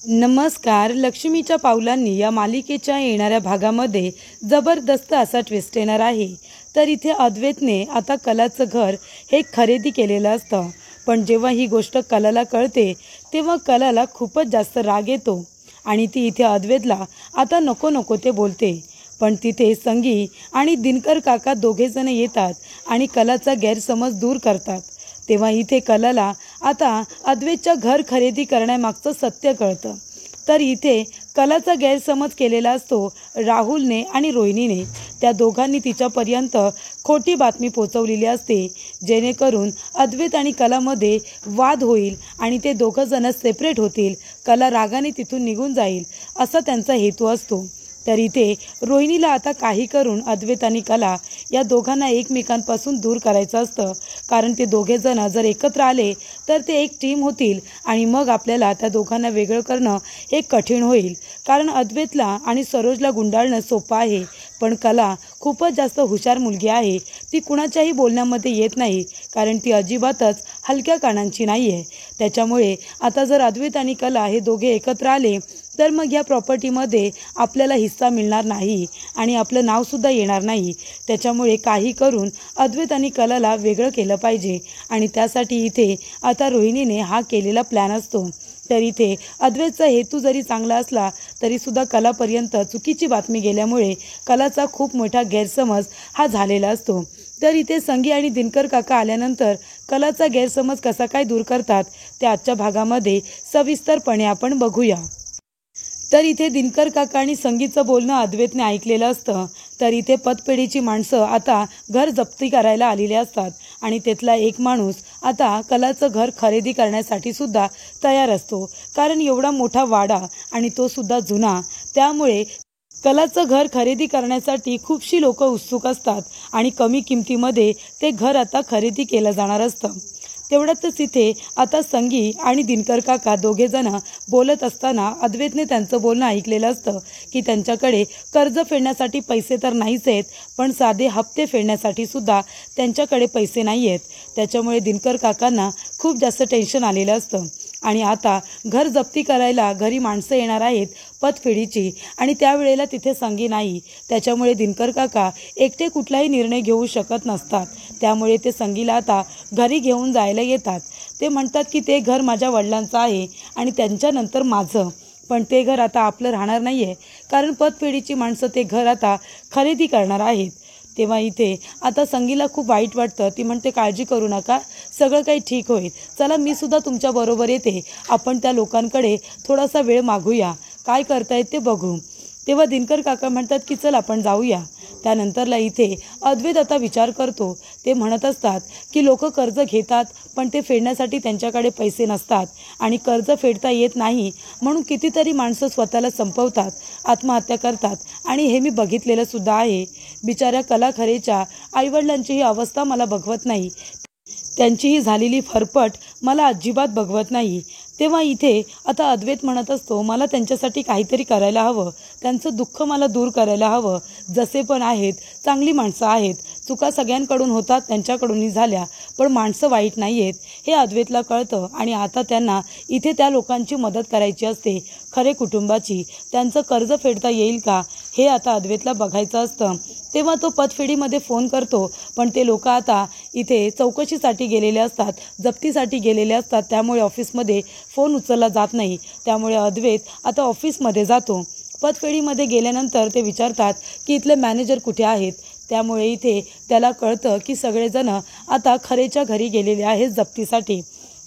नमस्कार. लक्ष्मीच्या पावलांनी या मालिकेच्या येणाऱ्या भागामध्ये जबरदस्त असा ट्विस्ट येणार आहे. तर इथे अद्वैतने आता कलाचं घर हे खरेदी केलेलं असतं, पण जेव्हा ही गोष्ट कलाला कळते तेव्हा कलाला खूपच जास्त राग येतो आणि ती इथे अद्वैतला आता नको नको ते बोलते. पण तिथे संगी आणि दिनकर काका दोघेजण येतात आणि कलाचा गैरसमज दूर करतात. तेव्हा इथे कलाला आता अद्वैतच्या घर खरेदी करण्यामागचं सत्य कळतं. तर इथे कलाचा गैरसमज केलेला असतो राहुलने आणि रोहिणीने. त्या दोघांनी तिच्यापर्यंत खोटी बातमी पोचवलेली असते, जेणेकरून अद्वैत आणि कलामध्ये वाद होईल आणि ते दोघं जण सेपरेट होतील. कला रागाने तिथून निघून जाईल असा त्यांचा हेतू असतो. तर इथे रोहिणीला आता काही करून अद्वैत आणि कला या दोघांना एकमेकांपासून दूर करायचं असतं, कारण ते दोघे जण जर एकत्र आले तर ते एक टीम होतील आणि मग आपल्याला त्या दोघांना वेगळं करणं हे कठीण होईल. कारण अद्वैतला आणि सरोजला गुंडाळणं सोपं आहे, पण कला खूपच जास्त हुशार मुलगी आहे. ती कुणाच्याही बोलण्यामध्ये येत नाही, कारण ती अजिबातच हलक्या कानांची नाही आहे. त्याच्यामुळे आता जर अद्वैत आणि कला हे दोघे एकत्र आले तर मग या प्रॉपर्टीमध्ये आपल्याला हिस्सा मिळणार नाही आणि आपलं नावसुद्धा येणार नाही. त्याच्यामुळे काही करून अद्वैत आणि कलाला वेगळं केलं पाहिजे आणि त्यासाठी इथे आता रोहिणीने हा केलेला प्लॅन असतो. तर इथे अद्वैतचा हेतू जरी चांगला असला तरीसुद्धा कलापर्यंत चुकीची बातमी गेल्यामुळे कलाचा खूप मोठा गैरसमज हा झालेला असतो. तर इथे संगी आणि दिनकर काका आल्यानंतर कलाचा गैरसमज कसा काय दूर करतात ते आजच्या भागामध्ये सविस्तरपणे आपण बघूया. तर इथे दिनकर काका आणि संगीतचं बोलणं अद्वैतने ऐकलेलं असतं. तर इथे पतपेढीची माणसं आता घर जप्ती करायला आलेली असतात आणि त्यातला एक माणूस आता कलाचं घर खरेदी करण्यासाठी सुद्धा तयार असतो, कारण एवढा मोठा वाडा आणि तो सुद्धा जुना. त्यामुळे कलाचं घर खरेदी करण्यासाठी खूपशी लोक उत्सुक असतात आणि कमी किमतीमध्ये ते घर आता खरेदी केलं जाणार असतं. तेवढ्यातच इथे आता संगी आणि दिनकर काका दोघे जण बोलत असताना अद्वैतने त्यांचं बोलणं ऐकलेलं असतं की त्यांच्याकडे कर्ज फेडण्यासाठी पैसे तर नाहीच आहेत, पण साधे हप्ते फेडण्यासाठी सुद्धा त्यांच्याकडे पैसे नाही आहेत. त्याच्यामुळे दिनकर काकांना खूप जास्त टेन्शन आलेलं असतं आणि आता घर जप्ती करायला घरी माणसं येणार आहेत पतफेडीची आणि त्यावेळेला तिथे संगी नाही. त्याच्यामुळे दिनकर काका एकटे कुठलाही निर्णय घेऊ शकत नसतात. त्यामुळे ते संगीला आता घरी घेऊन जायला येतात. ते म्हणतात की ते घर माझ्या वडिलांचं आहे आणि त्यांच्यानंतर माझं, पण ते घर आता आपलं राहणार नाही आहे, कारण पतफेडीची माणसं ते घर आता खरेदी करणार आहेत. तेव्हा इथे आता संगीला खूप वाईट वाटतं. ती म्हणते काळजी करू नका, सगळं काही ठीक होईल. चला मी सुद्धा तुमच्याबरोबर येते, आपण त्या लोकांकडे थोडासा वेळ मागूया, काय करतायत ते बघू. तेव्हा दिनकर काका म्हणतात की चल आपण जाऊया. त्यानंतरला इथे अद्वैत आता विचार करतो. ते म्हणत असतात की लोक कर्ज घेतात पण ते फेडण्यासाठी त्यांच्याकडे पैसे नसतात आणि कर्ज फेडता येत नाही म्हणून कितीतरी माणसं स्वतःला संपवतात, आत्महत्या करतात आणि हे मी बघितलेलं सुद्धा आहे. बिचाऱ्या कलाखरेच्या आईवडिलांची ही अवस्था मला बघवत नाही, त्यांची ही झालेली फरफट मला अजिबात बघवत नाही. तेव्हा इथे आता अद्वैत म्हणत असतो मला त्यांच्यासाठी काहीतरी करायला हवं, त्यांचं दुःख मला दूर करायला हवं. जसे पण आहेत चांगली माणसं आहेत, चुका सगळ्यांकडून होतात, त्यांच्याकडूनही झाल्या, पण माणसं वाईट नाही आहेत हे अद्वैतला कळतं आणि आता त्यांना इथे त्या लोकांची मदत करायची असते, खरे कुटुंबाची. त्यांचं कर्ज फेडता येईल का हे आता अद्वैतला बघायचं असतं. तेव्हा तो पतफेडीमध्ये फोन करतो, पण ते लोक आता इथे चौकशीसाठी गेलेले असतात, जप्तीसाठी गेलेले असतात. त्यामुळे ऑफिसमध्ये फोन उचलला जात नाही. त्यामुळे अद्वैत आता ऑफिसमध्ये जातो. पतफेडीमध्ये गेल्यानंतर ते विचारतात की इथले मॅनेजर कुठे आहेत. त्यामुळे इथे त्याला कळतं की सगळेजण आता खरेच्या घरी गेलेले आहेत जप्तीसाठी.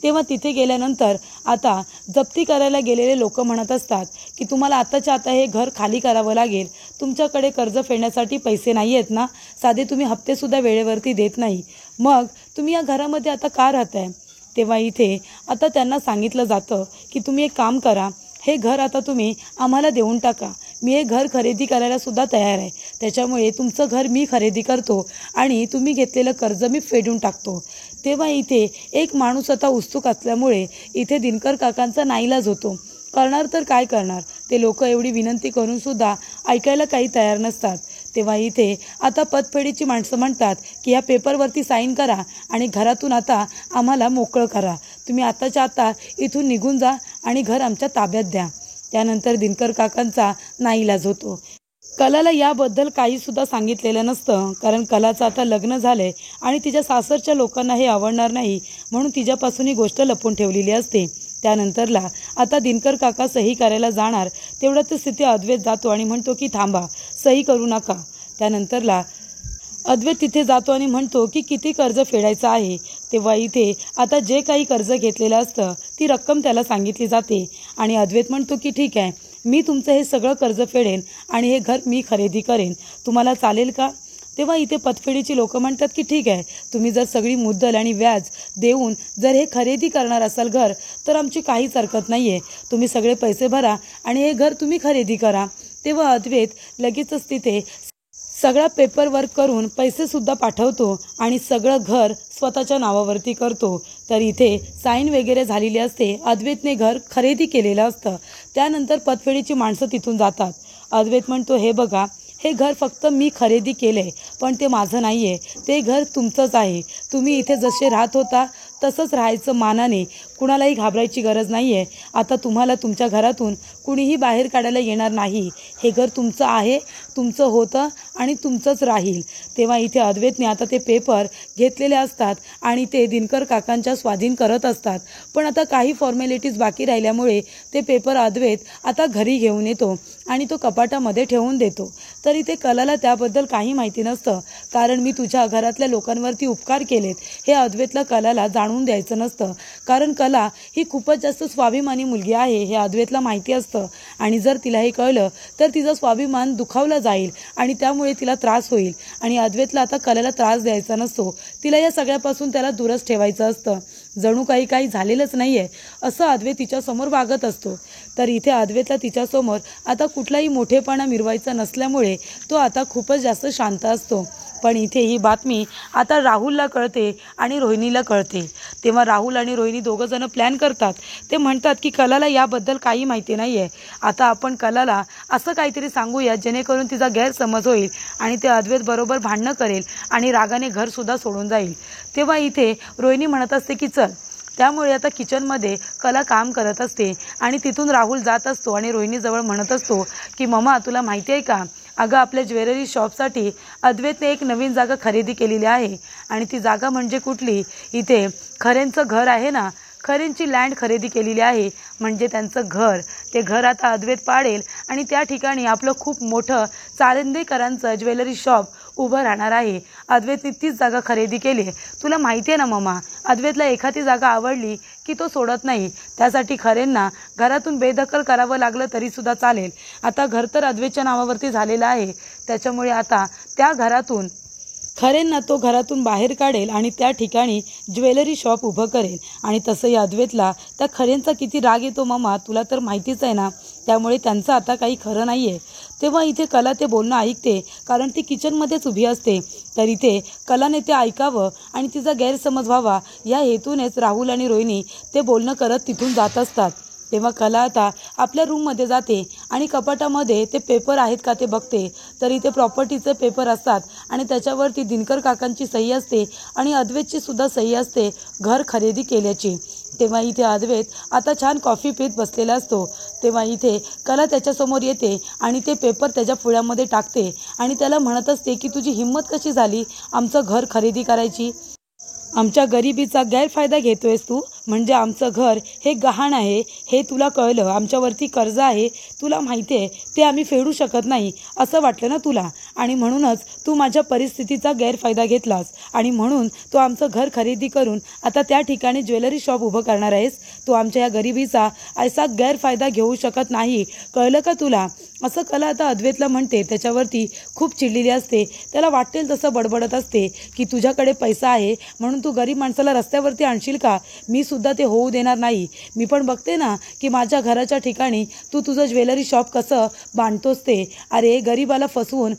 तेव्हा तिथे गेल्यानंतर आता जप्ती करायला गेलेले लोक म्हणत असतात की तुम्हाला आताच्या आता हे घर खाली करावं लागेल, तुमच्याकडे कर्ज फेडण्यासाठी पैसे नाही आहेत ना, साधे तुम्ही हप्तेसुद्धा वेळेवरती देत नाही, मग तुम्ही या घरामध्ये आता का राहताय. तेव्हा इथे आता त्यांना सांगितलं जातं की तुम्ही एक काम करा, हे घर आता तुम्ही आम्हाला देऊन टाका, मी हे घर खरेदी करायला सुद्धा तयार आहे. त्याच्यामुळे तुमचं घर मी खरेदी करतो आणि तुम्ही घेतलेलं कर्ज मी फेडून टाकतो. तेव्हा इथे एक माणूस आता उत्सुक असल्यामुळे इथे दिनकर काकांचा नाईलाज होतो. करणार तर काय करणार, ते लोक एवढी विनंती करून सुद्धा ऐकायला काही तयार नसतात. तेव्हा इथे आता पतफेडीची माणसं म्हणतात की ह्या पेपरवरती साईन करा आणि घरातून आता आम्हाला मोकळं करा, तुम्ही आताच्या आता इथून निघून जा आणि घर आमच्या ताब्यात द्या. त्यानंतर दिनकर काकांचा नाईलाज होतो. कलाला याबद्दल काही सुद्धा सांगितलेलं नसतं, कारण कलाचं आता लग्न झालंय आणि तिच्या सासरच्या लोकांना हे आवडणार नाही म्हणून तिच्यापासून ही गोष्ट लपवून ठेवलेली असते. त्यानंतरला आता दिनकर काका सही करायला जाणार तेवढ्यात तिथे अद्वैत जातो आणि म्हणतो की थांबा, सही करू नका. त्यानंतरला अद्वैत तिथे जातो आणि म्हणतो की किती कर्ज फेडायचं आहे. तेव्हा इथे आता जे काही कर्ज घेतलेलं असतं ती रक्कम त्याला सांगितली जाते आणि अद्वैत म्हणतो की ठीक आहे, मी तुमचं हे सगळं कर्ज फेडेन आणि हे घर मी खरेदी करेन, तुम्हाला चालेल का? तेव्हा इथे पतफेडीची लोक म्हणतात की ठीक आहे, तुम्ही जर सगळी मुद्दल आणि व्याज देऊन जर हे खरेदी करणार असाल घर, तर आमची काहीच हरकत नाही आहे, तुम्ही सगळे पैसे भरा आणि हे घर तुम्ही खरेदी करा. तेव्हा अद्वैत लगेचच तिथे सगळा पेपर वर्क करून पैसेसुद्धा पाठवतो आणि सगळं घर स्वतःच्या नावावरती करतो. तर इथे साईन वगैरे झालेली असते. अद्वैतने घर खरेदी केलेलं असतं. त्यानंतर पतफेडीची माणसं तिथून जातात. अद्वैत म्हणतो, हे बघा, हे घर फक्त मी खरेदी केलं आहे, पण ते माझं नाही आहे, ते घर तुमचंच आहे. तुम्ही इथे जसे राहत होता तसंच राहायचं मानाने, कुणालाही घाबरायची गरज नाही आहे. आता तुम्हाला तुमच्या घरातून कुणीही बाहेर काढायला येणार नाही. हे घर तुमचं आहे, तुमचं होतं आणि तुमचंच राहील. तेव्हा इथे अद्वैतने आता ते पेपर घेतलेले असतात आणि ते दिनकर काकांच्या स्वाधीन करत असतात. पण आता काही फॉर्मॅलिटीज बाकी राहिल्यामुळे ते पेपर अद्वैत आता घरी घेऊन येतो आणि तो कपाटामध्ये ठेवून देतो. तर इथे कलाला त्याबद्दल काही माहिती नसतं, कारण मी तुझ्या घरातल्या लोकांवरती उपकार केलेत हे अद्वैतला कलाला जाणून द्यायचं नसतं, कारण कला ही खूपच जास्त स्वाभिमानी मुलगी आहे हे अद्वैतला माहिती असतं आणि जर तिला हे कळलं तर तिचा स्वाभिमान दुखावला जाईल आणि त्यामुळे तिला त्रास होईल आणि अद्वैतला आता कलाला त्रास द्यायचा नसतो, तिला या सगळ्यापासून त्याला दूरच ठेवायचं असतं. जणू काही झालेलंच नाही आहे असं अद्वैत तिच्यासमोर वागत असतो. तर इथे अद्वैतला तिच्यासमोर आता कुठलाही मोठेपणा मिरवायचा नसल्यामुळे तो आता खूपच जास्त शांत असतो. पण इथे ही बातमी आता राहुलला कळते आणि रोहिणीला कळते. तेव्हा राहुल आणि रोहिणी दोघं जण प्लॅन करतात. ते म्हणतात की कलाला याबद्दल काही माहिती नाही आहे, आता आपण कलाला असं काहीतरी सांगूया जेणेकरून तिचा गैरसमज होईल आणि ते अद्वैत बरोबर भांडणं करेल आणि रागाने घरसुद्धा सोडून जाईल. तेव्हा इथे रोहिणी म्हणत असते की चल. त्यामुळे आता किचनमध्ये कला काम करत असते आणि तिथून राहुल जात असतो आणि रोहिणीजवळ म्हणत असतो की मम्मा, तुला माहिती आहे का, अगं आपल्या ज्वेलरी शॉपसाठी अद्वैतने एक नवीन जागा खरेदी केलेली आहे आणि ती जागा म्हणजे कुठली, इथे खरेंचं घर आहे ना, खरेंची लँड खरेदी केलेली आहे. म्हणजे त्यांचं घर, ते घर आता अद्वैत पाडेल आणि त्या ठिकाणी आपलं खूप मोठं चांदेकरांचं ज्वेलरी शॉप उभं राहणार आहे. अद्वैतने तीच जागा खरेदी केली आहे. तुला माहिती आहे ना मम्मा, अद्वैतला एखादी जागा आवडली की तो सोडत नाही. त्यासाठी खरेंना घरातून बेदखल करावं लागलं तरीसुद्धा चालेल. आता घर तर अद्वैतच्या नावावरती झालेलं आहे, त्याच्यामुळे आता त्या घरातून खरेंना तो घरातून बाहेर काढेल आणि त्या ठिकाणी ज्वेलरी शॉप उभं करेल. आणि तसंही अद्वैतला त्या खरेंचा किती राग येतो मम्मा, तुला तर माहितीच आहे ना, त्यामुळे त्यांचं आता काही खरं नाही आहे. तेव्हा इथे कला ते बोलणं ऐकते, कारण ती किचनमध्येच उभी असते. तर इथे कलाने ते ऐकावं आणि तिचा गैरसमज व्हावा या हेतूनेच राहुल आणि रोहिणी ते बोलणं करत तिथून जात असतात. तेव्हा कला आता आपल्या रूममध्ये जाते आणि कपाटामध्ये ते पेपर आहेत का ते बघते. तर इथे प्रॉपर्टीचे पेपर असतात आणि त्याच्यावरती दिनकर काकांची सही असते आणि अद्वैतची सुद्धा सही असते घर खरेदी केल्याची. तेव्हा इथे अद्वैत आता छान कॉफी पीत बसलेला असतो. तेव्हा इथे कला त्याच्यासमोर येते आणि ते पेपर त्याच्या फुड्यामध्ये टाकते आणि त्याला म्हणत असते की तुझी हिंमत कशी झाली आमचं घर खरेदी करायची, आमच्या गरिबीचा गैरफायदा घेतोयस तू. म्हणजे आमचं घर हे गहाण आहे हे तुला कळलं, आमच्यावरती कर्ज आहे तुला माहिती आहे, ते आम्ही फेडू शकत नाही असं वाटलं ना तुला, आणि म्हणूनच तू माझ्या परिस्थितीचा गैरफायदा घेतलास आणि म्हणून तू आमचं घर खरेदी करून आता त्या ठिकाणी ज्वेलरी शॉप उभं करणार आहेस. तू आमच्या या गरिबीचा असा गैरफायदा घेऊ शकत नाही, कळलं का तुला, असं कला आता अद्वैतला म्हणते. त्याच्यावरती खूप चिडलेली असते. त्याला वाटेल तसं बडबडत असते की तुझ्याकडे पैसा आहे म्हणून तू गरीब माणसाला रस्त्यावरती आणशील का, मी सुद्धा ते होऊ देणार नाही. मी पण बघते ना की माझ्या घराच्या ठिकाणी तू तुझं ज्वेलरी शॉप कसं बांधतोस ते. अरे गरिबाला फसवून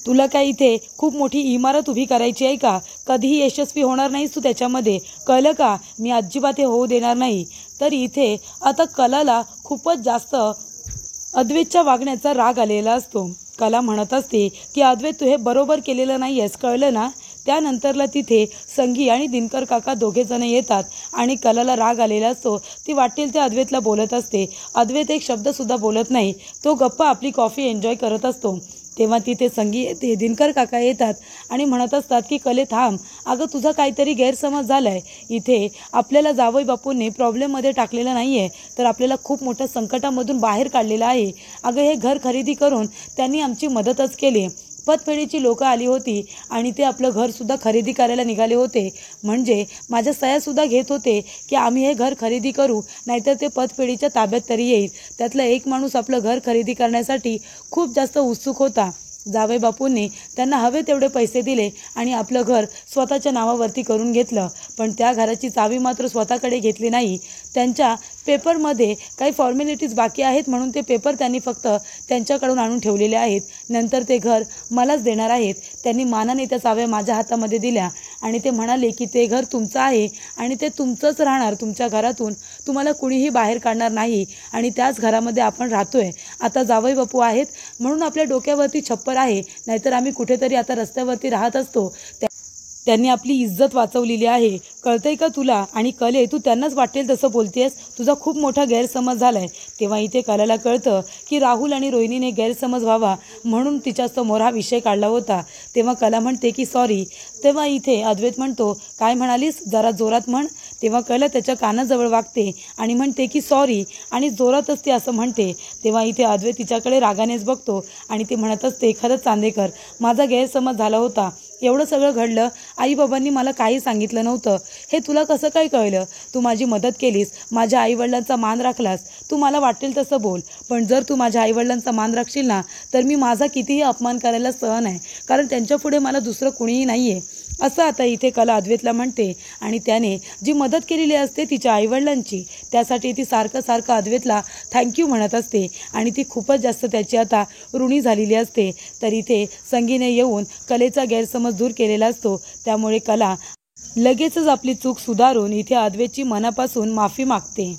तुला काय इथे खूप मोठी इमारत उभी करायची आहे का, कधीही यशस्वी होणार नाहीस तू त्याच्यामध्ये, कळलं का, मी अजिबात हे होऊ देणार नाही. तर इथे आता कलाला खूपच जास्त अद्वैतच्या वागण्याचा राग आलेला असतो. कला म्हणत असते की अद्वैत तू हे बरोबर केलेलं नाही आहेस, कळलं ना, त्यानंतरला तिथे संगी आणि दिनकर काका दोघेजण येतात आणि कलाला राग आलेला असतो. ती वाटेल त्या अद्वैतला बोलत असते. अद्वैत एक शब्दसुद्धा बोलत नाही. तो गप्पा आपली कॉफी एन्जॉय करत असतो. तेव्हा तिथे संगी येते. दिनकर काका येतात आणि म्हणत असतात की कले थांब, अगं तुझा काहीतरी गैरसमज झालाय. इथे आपल्याला जावई बापूंनी प्रॉब्लेममध्ये टाकलेलं नाही आहे, तर आपल्याला खूप मोठ्या संकटामधून बाहेर काढलेलं आहे. अगं हे घर खरेदी करून त्यांनी आमची मदतच केली. पतफेडीची लोकं आली होती आणि ते आपलं घरसुद्धा खरेदी करायला निघाले होते. म्हणजे माझ्या सह्यासुद्धा घेत होते की आम्ही हे घर खरेदी करू, नाहीतर ते पतफेडीच्या ताब्यात तरी येईल. त्यातला एक माणूस आपलं घर खरेदी करण्यासाठी खूप जास्त उत्सुक होता. जावई बापूंनी त्यांना हवे तेवढे पैसे दिले आणि आपलं घर स्वतःच्या नावावरती करून घेतलं. पण त्या घराची चावी मात्र स्वतःकडे घेतली नाही. त्यांच्या पेपरमध्ये काही फॉर्मॅलिटीज बाकी आहेत म्हणून ते पेपर त्यांनी फक्त त्यांच्याकडून आणून ठेवलेले आहेत. नंतर ते घर मलाच देणार आहेत. त्यांनी मानाने त्या चाव्या माझ्या हातामध्ये दिल्या आणि ते म्हणाले की ते घर तुमचं आहे आणि ते तुमचंच राहणार. तुमच्या घरातून तुम्हाला कुणीही बाहेर काढणार नाही आणि त्याच घरामध्ये आपण राहतोय. आता जावई बापू आहेत म्हणून आपल्या डोक्यावरती छप्पर आहे, नाहीतर आम्ही कुठेतरी आता रस्त्यावरती राहत असतो. त्यांनी आपली इज्जत वाचवलेली आहे. कळतंय का तुला? आणि कले, तू त्यांनाच वाटेल तसं बोलतेस. तुझा खूप मोठा गैरसमज झालाय. तेव्हा इथे कलाला कळतं की राहुल आणि रोहिणीने गैरसमज व्हावा म्हणून तिच्यासमोर हा विषय काढला होता. तेव्हा कला म्हणते की सॉरी. तेव्हा इथे अद्वैत म्हणतो काय म्हणालीस, जरा जोरात म्हण. तेव्हा कला त्याच्या कानाजवळ वागते आणि म्हणते की सॉरी आणि जोरात असते असं म्हणते. तेव्हा इथे अद्वैत तिच्याकडे रागानेच बघतो आणि ते म्हणत असते खरंच चांदेकर, माझा गैरसमज झाला होता. एवढं सगळं घडलं, आईबाबांनी मला काही सांगितलं नव्हतं. हे तुला कसं काय कळलं? तू माझी मदत केलीस, माझ्या आईवडिलांचा मान राखलास. तू मला वाटेल तसं बोल, पण जर तू माझ्या आईवडिलांचा मान राखशील ना तर मी माझा कितीही अपमान करायला सहन आहे, कारण त्यांच्यापुढे मला दुसरं कुणीही नाही आहे. असं आता इथे कला अद्वैतला म्हणते आणि त्याने जी मदत केलेली असते तिच्या आईवडिलांची, त्यासाठी ती सारखं अद्वैतला थँक्यू म्हणत असते आणि ती खूपच जास्त त्याची आता ऋणी झालेली असते. तर इथे संगीने येऊन कलेचा गैरसमज दूर केलेला असतो. त्यामुळे कला लगेचच आपली चूक सुधारून इथे अद्वैतची मनापासून माफी मागते.